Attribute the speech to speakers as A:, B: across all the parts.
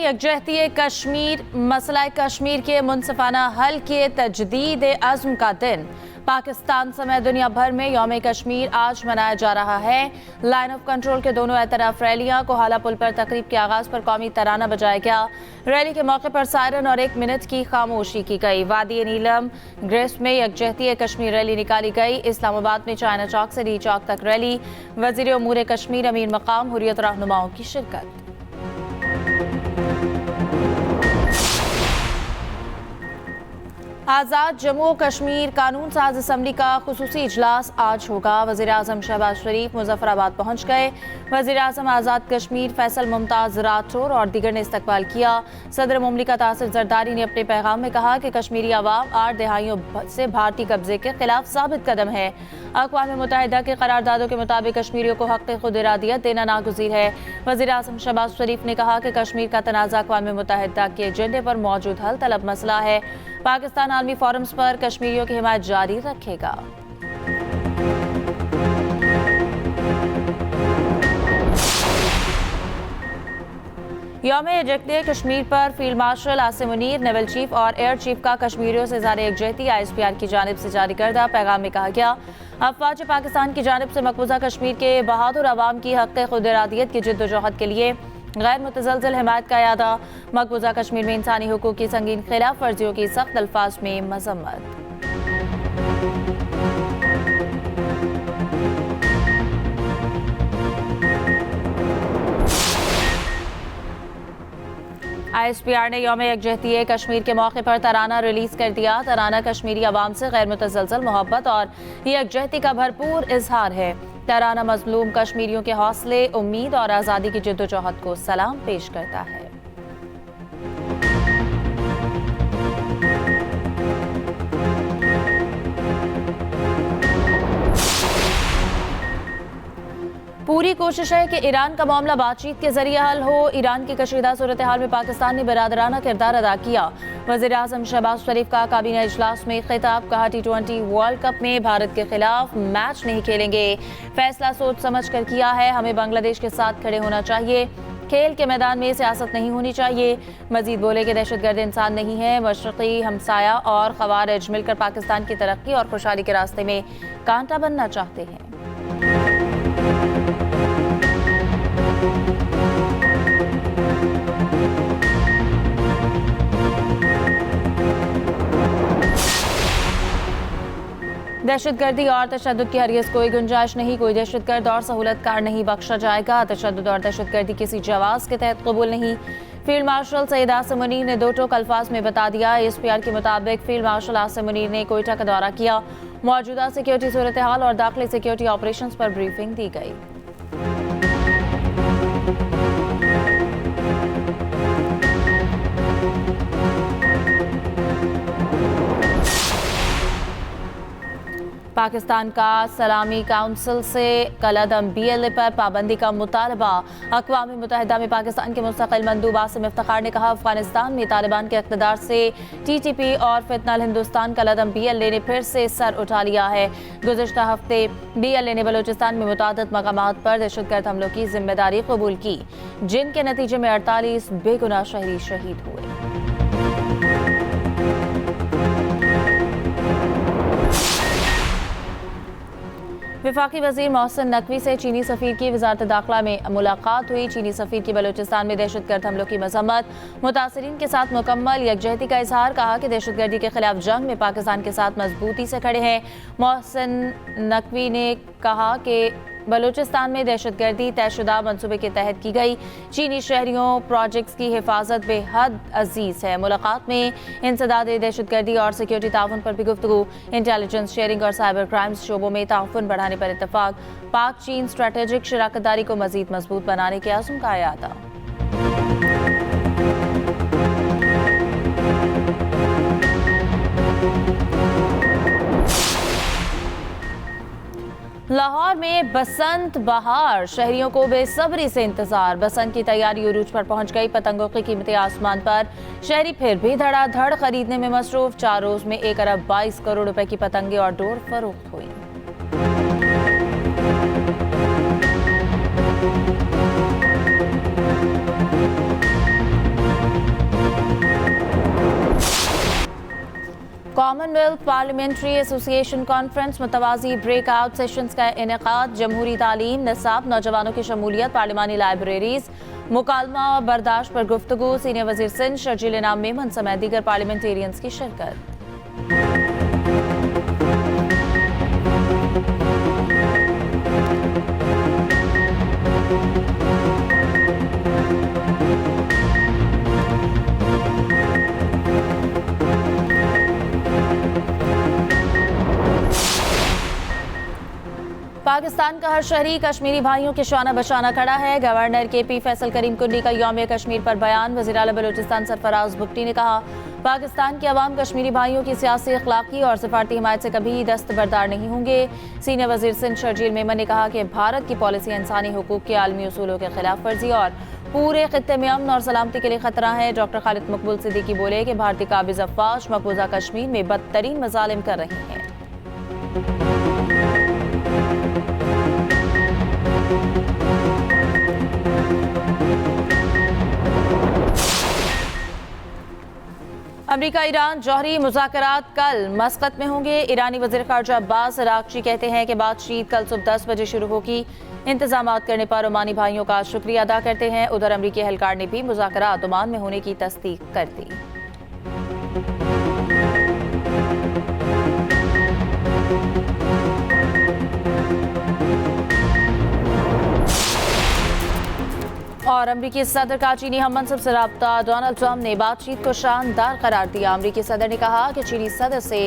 A: यकजहती कश्मीर मसला कश्मीर के मुनसिफाना हल के तजदीद अज़्म का दिन। पाकिस्तान समेत दुनिया भर में यौम कश्मीर आज मनाया जा रहा है। लाइन ऑफ कंट्रोल के दोनों एतराफ रैलियां कोहाला पुल पर तकरीब के आगाज पर कौमी तराना बजाया गया। रैली के मौके पर सायरन और 1 मिनट की खामोशी की गई। वादी नीलम ग्रेस में यकजहती कश्मीर रैली निकाली गई। इस्लामाबाद में चाइना चौक से डी चौक तक रैली। वजीर उमूर कश्मीर अमीर मकाम हुर्रियत रहनुमाओं की शिरकत। आज़ाद जम्मू कश्मीर कानून साज असम्बली का खुसूसी इजलास आज होगा। वज़ीर आज़म शहबाज शरीफ मुजफ्फराबाद पहुंच गए। वज़ीर आज़म आज़ाद कश्मीर फैसल मुमताज़ राठौर और दीगर ने इस्तकबाल किया। सदर मुमलिकत आसिफ जरदारी ने अपने पैगाम में कहा कि कश्मीरी अवाम 8 दहाइयों से भारतीय कब्जे के खिलाफ साबित कदम है। अक़वाम मुत्तहिदा के करारदादों के मुताबिक कश्मीरियों को हक़ खुद इरादियत देना नागुज़ीर है। वज़ीर आज़म शहबाज शरीफ ने कहा कि कश्मीर का तनाज़ा अक़वाम मुत्तहिदा के एजेंडे पर मौजूद हल तलब मसला है। पाकिस्तान आलमी फोरम्स पर कश्मीरियों की हिमायत जारी रखेगा। यौम यकजहती कश्मीर पर field marshal Asim Munir, naval chief और एयर चीफ का कश्मीरियों से इज़हार यकजहती ISPR की जानिब से जारी करदा पैगाम में कहा गया, अफवाज पाकिस्तान की जानिब से मकबूजा कश्मीर के बहादुर अवाम की हक़ खुद इरादियत की जिद्दोजहद के लिए गैर मुतज़लज़ल हिमायत का यादा। मकबूजा कश्मीर में इंसानी हुकूक की संगीन खिलाफ वर्जियों की सख्त अल्फाज में मज़म्मत। ISPR ने यौम यकजहती कश्मीर के मौके पर तराना रिलीज कर दिया। तराना कश्मीरी अवाम से गैर मुतज़लज़ल मोहब्बत और यकजहती का भरपूर इजहार है। तराना मजलूम कश्मीरियों के हौसले, उम्मीद और आज़ादी की जिद्दोजहद को सलाम पेश करता है। पूरी कोशिश है कि ईरान का मामला बातचीत के जरिए हल हो। ईरान की कशीदा सूरत हाल में पाकिस्तान ने बरादराना किरदार अदा किया। वज़ीर आज़म शहबाज शरीफ का काबीना इजलास में खिताब, कहा T20 वर्ल्ड कप में भारत के खिलाफ मैच नहीं खेलेंगे। फैसला सोच समझ कर किया है। हमें बांग्लादेश के साथ खड़े होना चाहिए। खेल के मैदान में सियासत नहीं होनी चाहिए। मजीद बोले कि दहशतगर्द इंसान नहीं है। मशरक़ी हमसाया और ख़वारिज मिलकर पाकिस्तान की तरक्की और खुशहाली के रास्ते में कांटा बनना चाहते हैं। दहशतगर्दी और तशद्दुद की हरगिज़ कोई गुंजाइश नहीं। कोई दहशतगर्द और सहूलतकार नहीं बख्शा जाएगा। तशद्दुद और दहशतगर्दी किसी जवाज़ के तहत कबूल नहीं। फील्ड मार्शल सैयद आसिम मुनीर ने 2 टोक अल्फाज में बता दिया। ISPR के मुताबिक फील्ड मार्शल आसिम मुनीर ने कोयटा का दौरा किया। मौजूदा सिक्योरिटी सूरत हाल और दाखिली सिक्योरिटी ऑपरेशंस पर ब्रीफिंग दी गई। पाकिस्तान का सलामी काउंसिल से कलअदम BLA पर पाबंदी का मुतालबा। अक़वाम मुत्तहिदा में पाकिस्तान के मुस्तक़िल मंदूब आसिम इफ्तिखार ने कहा, अफगानिस्तान में तालिबान के इक़्तिदार से TTP और फितनल हिंदुस्तान कलअदम BLA ने फिर से सर उठा लिया है। गुज़िश्ता हफ्ते BLA ने बलूचिस्तान में मुतादिद मकामात पर दहशतगर्द हमलों की जिम्मेदारी कबूल की, जिनके नतीजे में 48 बेगुनाह शहरी शहीद हुए। वफाकी वज़ीर मोहसिन नकवी से चीनी सफ़ीर की वज़ारत दाखिला में मुलाकात हुई। चीनी सफ़ीर की बलूचिस्तान में दहशतगर्द हमलों की मज़म्मत, मुतासिरीन के साथ मुकम्मल यकजहती का इजहार। कहा कि दहशतगर्दी के खिलाफ जंग में पाकिस्तान के साथ मजबूती से खड़े हैं। मोहसिन नकवी ने कहा कि बलूचिस्तान में दहशतगर्दी तयशुदा मनसूबे के तहत की गई चीनी शहरियों प्रोजेक्ट्स की हिफाजत बेहद अजीज है। मुलाकात में इंसदाद दहशतगर्दी और सिक्योरिटी ताउन पर भी गुफ्तगू, इंटेलिजेंस शेयरिंग और साइबर क्राइम्स शोबों में ताउन बढ़ाने पर इत्तफाक। पाक चीन स्ट्रेटेजिक शराकतदारी को मजीद मजबूत बनाने के आज़म का यादा। लाहौर में बसंत बहार, शहरियों को बेसब्री से इंतजार। बसंत की तैयारी उरूज पर पहुंच गई। पतंगों की कीमतें आसमान पर। शहरी फिर भी धड़ाधड़ खरीदने में मसरूफ। 4 रोज में 1 अरब 22 करोड़ रुपए की पतंगे और डोर फरोख्त हुई। कॉमनवेल्थ पार्लियामेंट्री एसोसिएशन कॉन्फ्रेंस मुतवाज़ी ब्रेकआउट सेशंस का इनेकाद, जमहूरी तालीम, निसाब, नौजवानों की शमूलियत, पार्लिमानी लाइब्रेरीज, मुकालमा और बर्दाश्त पर गुफ्तगू, सीनियर वज़ीर सिंध शर्जील इनाम मेमन समेत दीगर पार्लियामेंटेरियंस की शिरकत। पाकिस्तान का हर शहरी कश्मीरी भाइयों के शाना बशाना खड़ा है। गवर्नर KP फैसल करीम कुंडी का यौम कश्मीर पर बयान। वज़ीर आला बलूचिस्तान सरफराज भुट्टी ने कहा, पाकिस्तान के अवाम कश्मीरी भाइयों की सियासी, अखलाकी और सिफारती हिमायत से कभी दस्तबरदार नहीं होंगे। सीनियर वज़ीर सिंध शर्जील मेमन ने कहा कि भारत की पॉलिसी इंसानी हुकूक के आलमी उसूलों के खिलाफ वर्जी और पूरे खित्ते में अमन और सलामती के लिए खतरा है। डॉक्टर खालिद मकबूल सिद्दीकी बोले कि भारतीय काबिज अफवाज मकबूजा कश्मीर में बदतरीन मजालिम कर रही हैं। अमेरिका ईरान जौहरी मुज़ाकरात कल मस्कत में होंगे। ईरानी वज़ीर ख़ारजा अब्बास अराग़ची कहते हैं कि बातचीत कल सुबह 10 बजे शुरू होगी। इंतज़ामात करने पर ओमानी भाइयों का शुक्रिया अदा करते हैं। उधर अमेरिकी एहलकार ने भी मुज़ाकरात ओमान में होने की तस्दीक कर दी। और अमरीकी सदर का चीनी हम मनसब से रब्ता। डोनाल्ड ट्रंप ने बातचीत को शानदार करार दिया। अमरीकी सदर ने कहा कि चीनी सदर से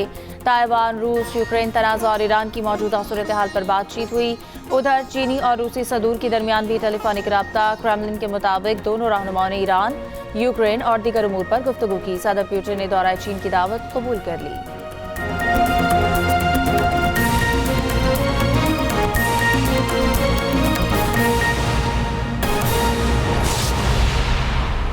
A: ताइवान, रूस, यूक्रेन तनाज़ा और ईरान की मौजूदा सूरत हाल पर बातचीत हुई। उधर चीनी और रूसी सदूर के दरमियान भी टेलीफोनिक रब्ता। क्रेमलिन के मुताबिक दोनों रहनुमाओं ने ईरान, यूक्रेन और दीगर उमूर पर गुफ्तगू की। सदर पुतिन ने दौरा चीन की दावत कबूल कर ली।